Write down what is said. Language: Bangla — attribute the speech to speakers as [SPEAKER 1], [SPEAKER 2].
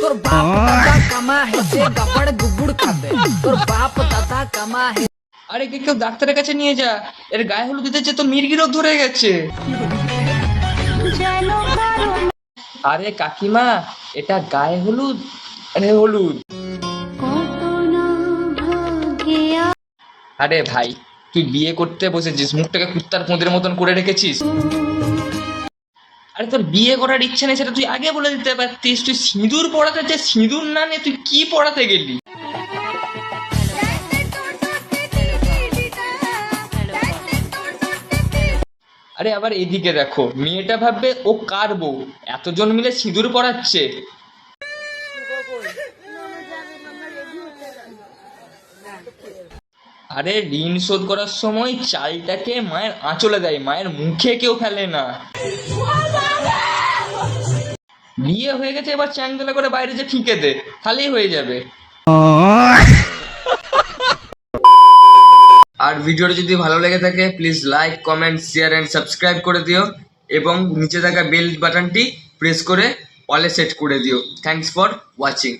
[SPEAKER 1] তোর বাপ দাদা কামা হেসে গাবড় গুবড় খাবে তোর বাপ দাদা কামা হে।
[SPEAKER 2] আরে কেউ ডাক্তারের কাছে নিয়ে যা, এর গায়ে হলুদ দিতে তো মির্গি রোগ ধরে গেছে। আরে কাকিমা, এটা গায়ে হলুদ, আরে হলুদ। আরে ভাই, তুই বিয়ে করতে বসেছিস, মুখটাকে কুত্তার পোঁদের মতন করে রেখেছিস। আরে তোর বিয়ে করার ইচ্ছা নেই সেটা তুই আগে বলে দিতে পারতিস। তুই সিঁদুর পড়াতে যে সিঁদুর না নে, তুই কি পড়াতে গেলি? আরে আবার এদিকে দেখো, মেয়েটা ভাববে ও কার বউ, এতজন মিলে সিঁদুর পড়াচ্ছে। আরে ঋণ শোধ করার সময় চালটাকে মায়ের আঁচলে দেয়, মায়ের মুখে কেউ ফেলে না। বিয়ে হয়ে গেছে, এবার চ্যাংদোলা করে বাইরে যে ফিকে দে, তাহলেই হয়ে যাবে। আর ভিডিওটা যদি ভালো লেগে থাকে please like, comment, share and subscribe করে দিও, এবং নিচে থাকা বেল বাটনটি প্রেস করে অলে সেট করে দিও। Thanks for watching.